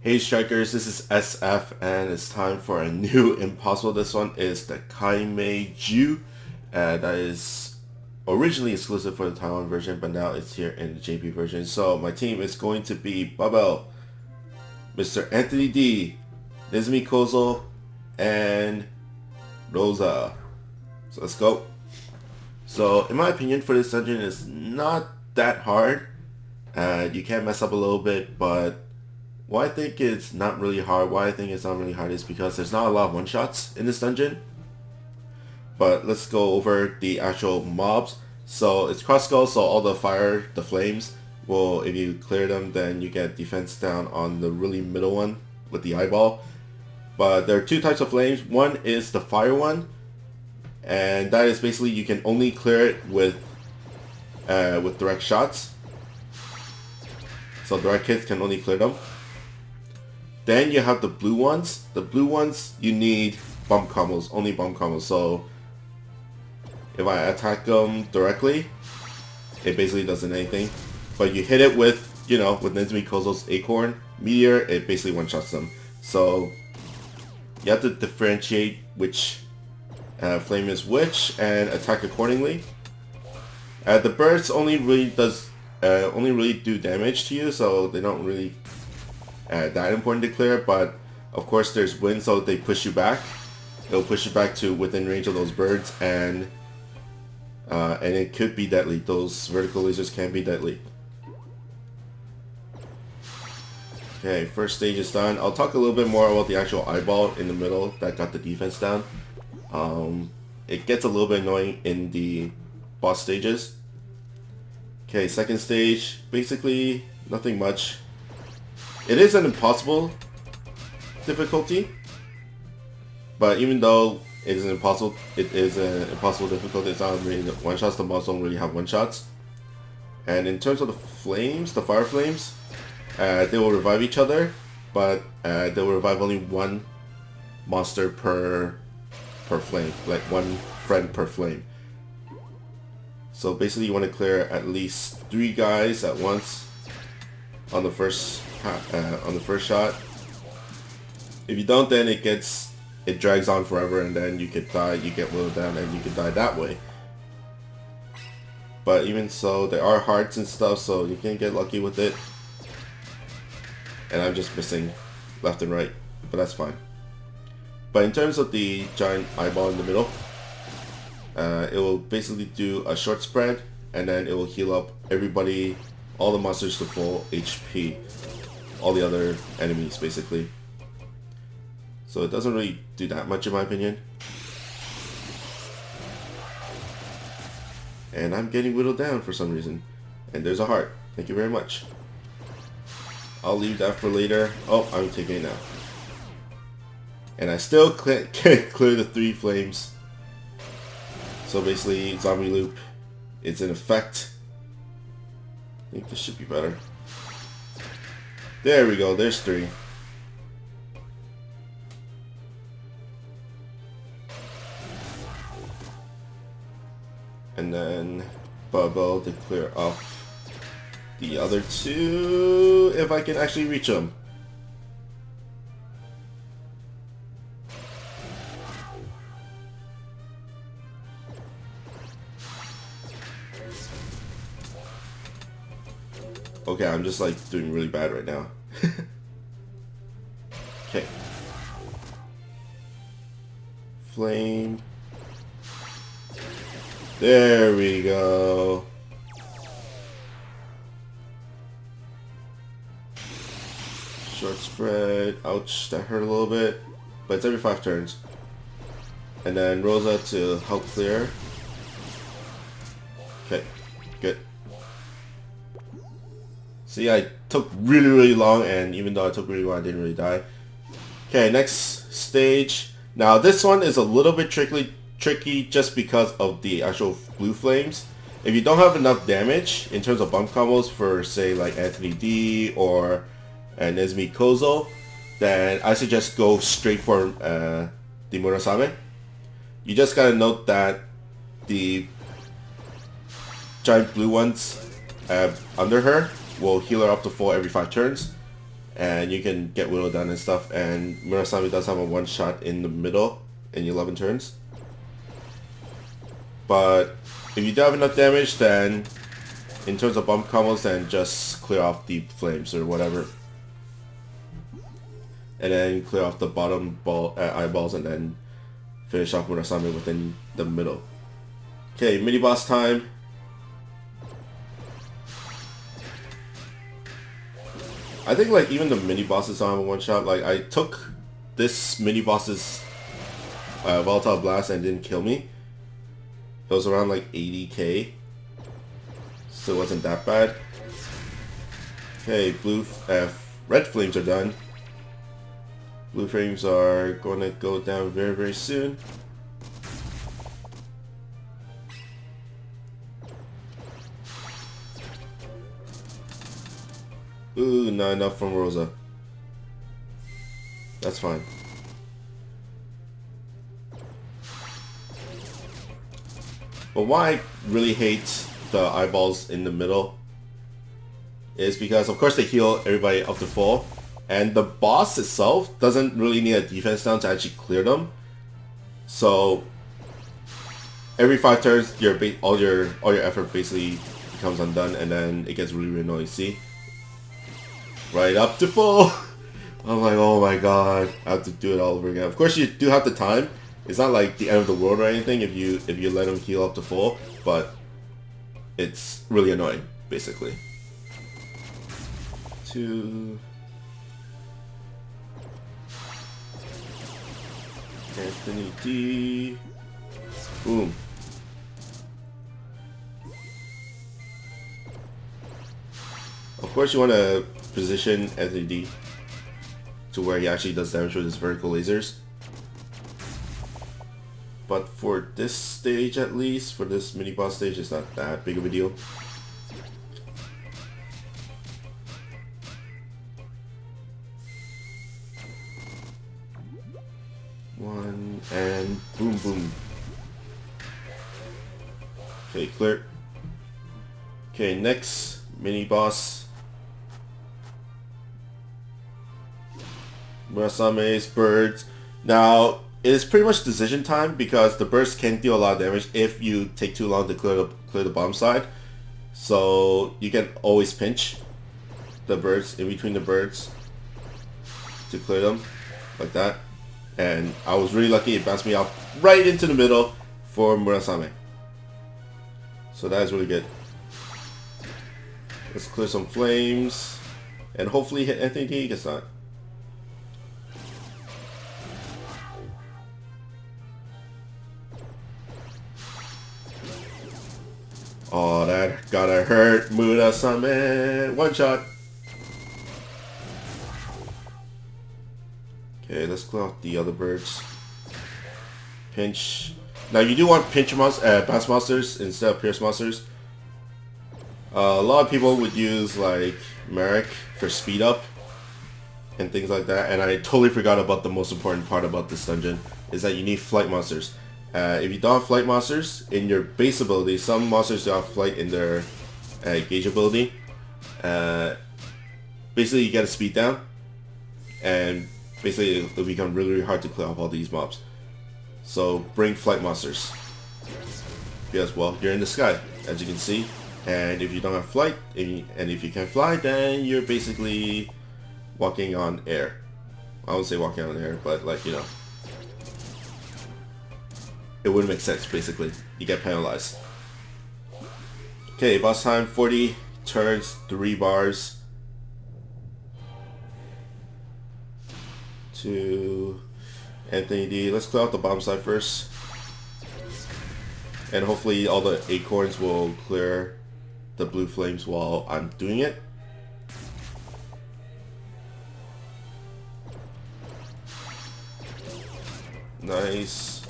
Hey Strikers, this is SF and it's time for a new impossible. This one is the Kaimeiju. That is originally exclusive for the Taiwan version, but now it's here in the JP version. So my team is going to be Bubble, Mr. Anthony D, Nizumi Kozo, and Rosa. So let's go. So in my opinion for this dungeon, it's not that hard. You can mess up a little bit, but why I think it's not really hard is because there's not a lot of one-shots in this dungeon. But let's go over the actual mobs. So it's cross skull, so all the flames will, if you clear them, then you get defense down on the really middle one with the eyeball. But there are two types of flames. One is the fire one, and that is basically you can only clear it with direct shots. So direct hits can only clear them. Then you have the blue ones. The blue ones you need bump combos, only bump combos. So if I attack them directly, it basically doesn't anything. But you hit it with, with Nizumi Kozo's Acorn Meteor, it basically one-shots them. So you have to differentiate which flame is which and attack accordingly. The bursts only really do damage to you, so they don't really that important to clear. But of course there's wind, so they push you back. They'll push you back to within range of those birds, and it could be deadly. Those vertical lasers can be deadly. Okay, first stage is done. I'll talk a little bit more about the actual eyeball in the middle that got the defense down. It gets a little bit annoying in the boss stages. Okay, second stage, basically nothing much. It is an impossible difficulty, but even though it is an impossible difficulty, it's not really one-shots. The mobs don't really have one-shots. And in terms of the flames, the fire flames, they will revive each other, but they will revive only one monster per flame, like one friend per flame. So basically you want to clear at least 3 guys at once on the first shot. If you don't, then it drags on forever, and then you could die, you get whittled down, and you could die that way. But even so, there are hearts and stuff, so you can get lucky with it. And I'm just missing left and right, but that's fine. But in terms of the giant eyeball in the middle, it will basically do a short spread, and then it will heal up everybody, all the monsters to full HP, all the other enemies basically. So it doesn't really do that much in my opinion. And I'm getting whittled down for some reason. And there's a heart. Thank you very much. I'll leave that for later. Oh, I'm taking it now. And I still can't clear the 3 flames. So basically, zombie loop is in effect. I think this should be better. There we go, there's 3. And then Bubble to clear off the other 2, if I can actually reach them. Okay, I'm just like doing really bad right now. Okay. Flame. There we go. Short spread. Ouch, that hurt a little bit. But it's every 5 turns. And then Rosa to help clear. Okay, good. See, I took really long, and even though I took really long, I didn't really die. Okay, next stage. Now this one is a little bit tricky just because of the actual blue flames. If you don't have enough damage in terms of bump combos for, say, like Anthony D or Nizumi Kozo, then I suggest go straight for the Murasame. You just gotta note that the giant blue ones under her will heal her up to full every 5 turns. and you can get whittled down and stuff, and Murasame does have a one shot in the middle in 11 turns. But if you do have enough damage, then in terms of bump combos, then just clear off the flames or whatever. And then clear off the bottom eyeballs and then finish off Murasame within the middle. Okay, mini boss time. I think like even the mini bosses don't have a one shot. Like I took this mini boss's volatile blast and it didn't kill me. It was around like 80k. So it wasn't that bad. Okay, red flames are done. Blue flames are going to go down very, very soon. Ooh, not enough from Rosa. That's fine. But why I really hate the eyeballs in the middle is because of course they heal everybody up to full, and the boss itself doesn't really need a defense down to actually clear them. So every 5 turns all your effort basically becomes undone, and then it gets really, really annoying. See? Right up to full. I'm like, oh my god, I have to do it all over again. Of course you do have the time. It's not like the end of the world or anything if you let him heal up to full, but it's really annoying, basically. 2 Anthony D. Boom. Of course you want to position Anthony D to where he actually does damage with his vertical lasers. But for this stage, at least, for this mini boss stage, it's not that big of a deal. One, and boom, boom. Okay, clear. Okay, next mini boss. Murasame's birds. Now, it is pretty much decision time because the burst can deal a lot of damage if you take too long to clear the bomb side. So you can always pinch the birds in between the birds to clear them like that. And I was really lucky, it bounced me off right into the middle for Murasame. So that is really good. Let's clear some flames and hopefully hit Anthony D. Guess not. Oh, that gotta hurt. Murasame. One shot. Okay, let's clear out the other birds. Pinch. Now you do want pinch bounce monsters instead of pierce monsters. A lot of people would use like Merrick for speed up and things like that, and I totally forgot about the most important part about this dungeon is that you need flight monsters. If you don't have flight monsters in your base ability, some monsters do have flight in their gauge ability. Basically you get a speed down, and basically it'll become really, really hard to clear off all these mobs. So bring flight monsters. Because, well, you're in the sky, as you can see. And if you don't have flight, and if you can't fly, then you're basically walking on air. I wouldn't say walking on air, but like, you know. It wouldn't make sense, basically. You get penalized. Okay, boss time, 40 turns, 3 bars. To Anthony D. Let's clear out the bomb side first. And hopefully all the acorns will clear the blue flames while I'm doing it. Nice.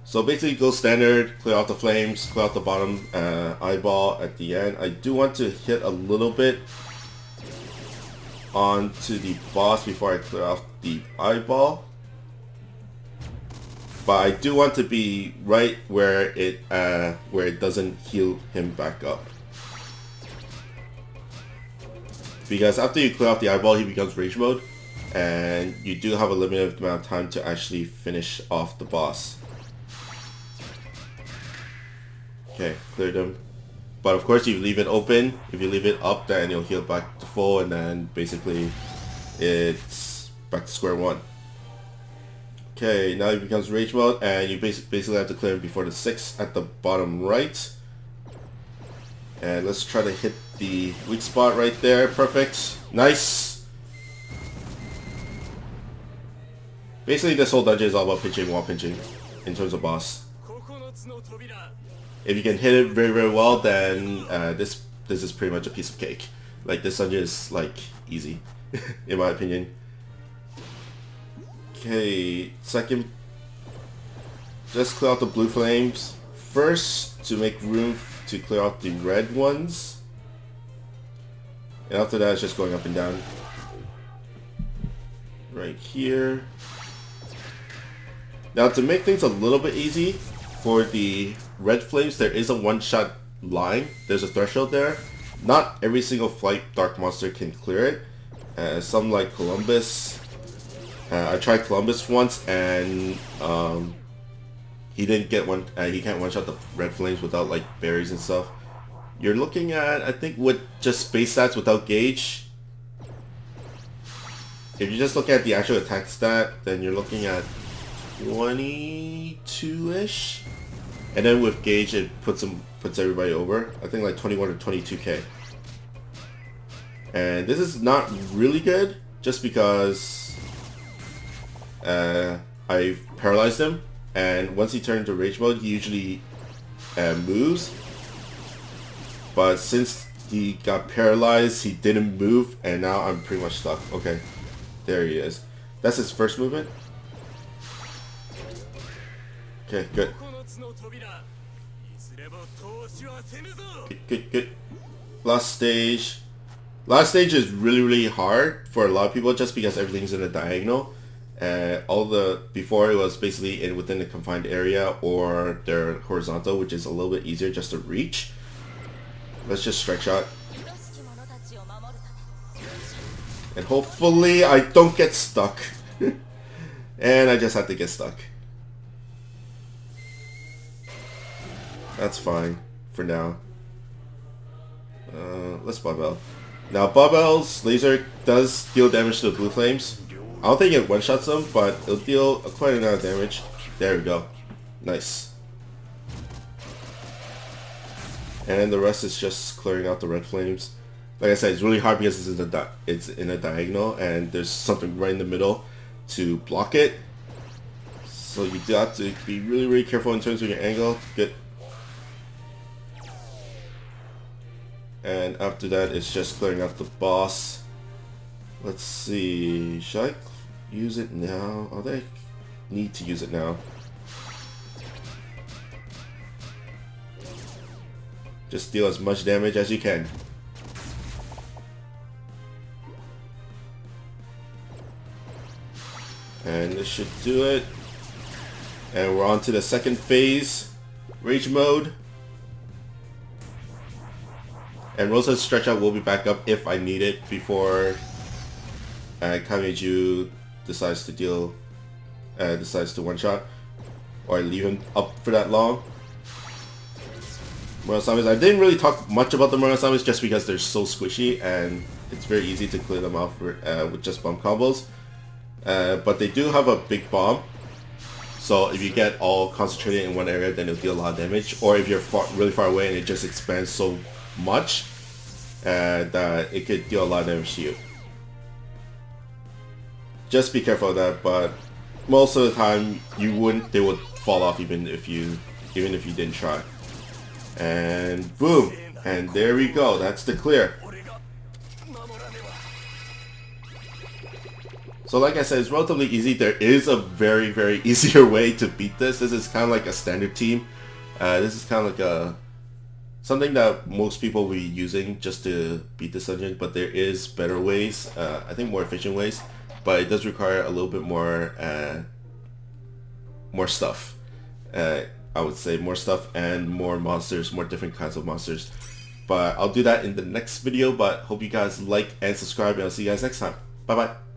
So basically go standard, clear out the flames, clear out the bottom eyeball at the end. I do want to hit a little bit onto the boss before I clear off the eyeball. But I do want to be right where it doesn't heal him back up. because after you clear out the eyeball, he becomes rage mode, and you do have a limited amount of time to actually finish off the boss. Okay, cleared him. But of course, you leave it open. If you leave it up, then you'll heal back to full, and then basically it's back to square one. Okay, now he becomes rage mode, and you basically have to clear him before the 6 at the bottom right. And let's try to hit the weak spot right there. Perfect. Nice. Basically, this whole dungeon is all about pinching, wall pinching in terms of boss. If you can hit it very, very well, then this is pretty much a piece of cake. Like, this dungeon is like easy, in my opinion. Okay, second, just clear out the blue flames first to make room to clear out the red ones. And after that, it's just going up and down. Right here. Now, to make things a little bit easy, for the red flames, there is a one-shot line. There's a threshold there. Not every single flight dark monster can clear it. Some like Columbus. I tried Columbus once, and he didn't get one. He can't one-shot the red flames without like berries and stuff. You're looking at, I think, with just space stats without gauge. If you just look at the actual attack stat, then you're looking at 22-ish, and then with gauge it puts everybody over. I think like 21 or 22k. And this is not really good, just because I've paralyzed him, and once he turned into rage mode, he usually moves. But since he got paralyzed, he didn't move, and now I'm pretty much stuck. Okay, there he is. That's his first movement. Okay, good. Good. Last stage. Last stage is really hard for a lot of people, just because everything's in a diagonal. Before it was basically within the confined area, or they're horizontal, which is a little bit easier just to reach. Let's just strike shot. And hopefully I don't get stuck. And I just had to get stuck. That's fine for now. Let's Barbell. Now Barbell's laser does deal damage to the blue flames. I don't think it one-shots them, but it'll deal quite a lot of damage. There we go. Nice. And the rest is just clearing out the red flames. Like I said, it's really hard because it's in a diagonal, and there's something right in the middle to block it. So you do have to be really careful in terms of your angle. Good. And after that, it's just clearing out the boss. Let's see. Should I use it now? Oh, I need to use it now. Just deal as much damage as you can. And this should do it. And we're on to the second phase. Rage mode. And Rosa's stretch out will be back up if I need it before Kaimeiju decides to one-shot, or I leave him up for that long. Murasames, I didn't really talk much about the Murasames just because they're so squishy and it's very easy to clear them off with just bomb combos. But they do have a big bomb, so if you get all concentrated in one area, then it'll deal a lot of damage. Or if you're really far away and it just expands so much that it could deal a lot of damage to you. Just be careful of that, but most of the time they would fall off even if you didn't try. And boom, and there we go. That's the clear. So like I said, it's relatively easy. There is a very easier way to beat this. This is kind of like a standard team. This is kind of like something that most people will be using just to beat this dungeon, but there is better ways, I think more efficient ways, but it does require a little bit more stuff. I would say more stuff and more monsters, more different kinds of monsters. but I'll do that in the next video. But hope you guys like and subscribe, and I'll see you guys next time. Bye bye.